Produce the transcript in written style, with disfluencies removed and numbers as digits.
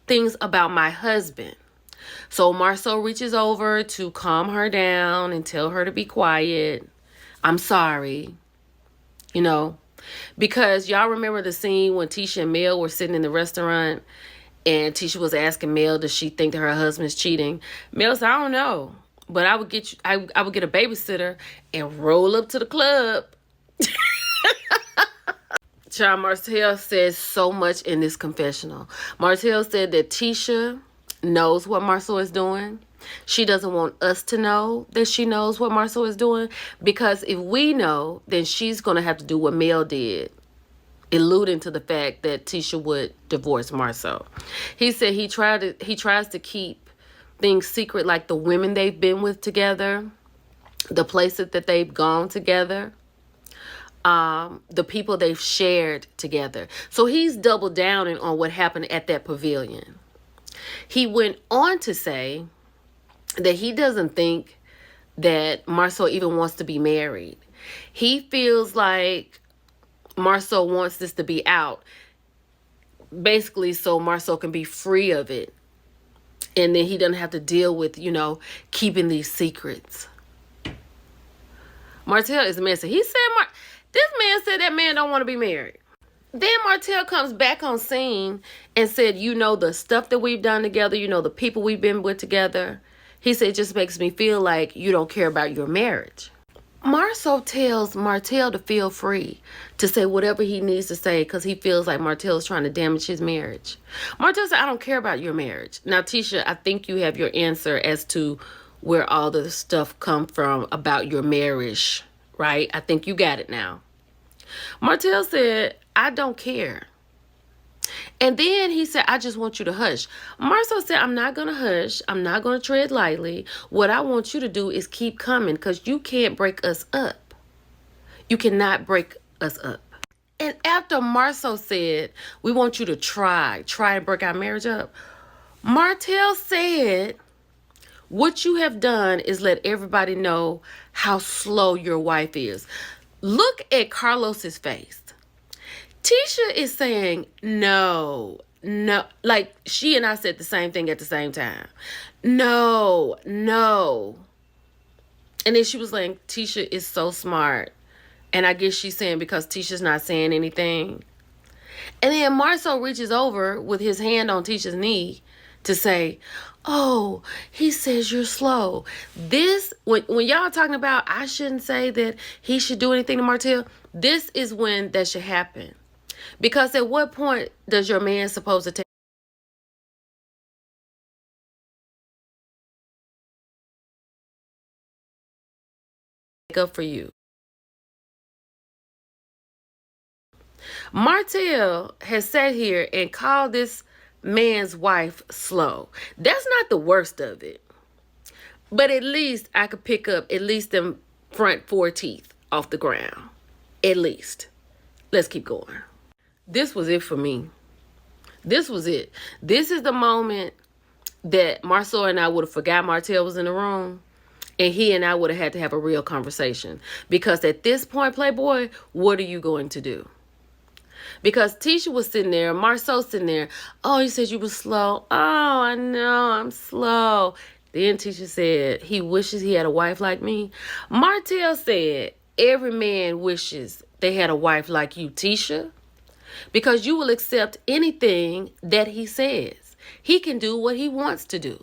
things about my husband. So Marceau reaches over to calm her down and tell her to be quiet. I'm sorry. You know, because y'all remember the scene when Tisha and Mel were sitting in the restaurant and Tisha was asking Mel, does she think that her husband's cheating? Mel said, I don't know, but I would get you, I would get a babysitter and roll up to the club. Child, Martell says so much in this confessional. Martell said that Tisha knows what Marceau is doing. She doesn't want us to know that she knows what Marceau is doing, because if we know, then she's going to have to do what Mel did, alluding to the fact that Tisha would divorce Marceau. He said he tries to keep things secret, like the women they've been with together, the places that they've gone together, the people they've shared together. So he's doubled down on what happened at that pavilion. He went on to say that he doesn't think that Marceau even wants to be married. He feels like Marceau wants this to be out, basically so Marceau can be free of it. And then he doesn't have to deal with, keeping these secrets. Martell is messy. He said, this man said that man don't want to be married. Then Martell comes back on scene and said, the stuff that we've done together, the people we've been with together. He said, it just makes me feel like you don't care about your marriage. Marceau tells Martell to feel free to say whatever he needs to say because he feels like Martell is trying to damage his marriage. Martell said, I don't care about your marriage. Now, Tisha, I think you have your answer as to where all the stuff come from about your marriage, right? I think you got it now. Martell said, I don't care. And then he said, I just want you to hush. Marceau said, I'm not going to hush. I'm not going to tread lightly. What I want you to do is keep coming because you can't break us up. You cannot break us up. And after Marceau said, we want you to try and break our marriage up, Martell said, what you have done is let everybody know how slow your wife is. Look at Carlos's face. Tisha is saying, no, like she and I said the same thing at the same time. No. And then she was like, Tisha is so smart. And I guess she's saying because Tisha's not saying anything. And then Marceau reaches over with his hand on Tisha's knee to say, oh, he says you're slow. This, when y'all talking about I shouldn't say that he should do anything to Martell, this is when that should happen. Because at what point does your man supposed to take up for you? Martell has sat here and called this man's wife slow. That's not the worst of it. But at least I could pick up at least them front 4 teeth off the ground. At least. Let's keep going. This was it for me. This was it. This is the moment that Marceau and I would have forgot Martell was in the room. And he and I would have had to have a real conversation. Because at this point, Playboy, what are you going to do? Because Tisha was sitting there, Marceau sitting there. Oh, he said you were slow. Oh, I know, I'm slow. Then Tisha said, he wishes he had a wife like me. Martell said, every man wishes they had a wife like you, Tisha. Because you will accept anything that he says. He can do what he wants to do.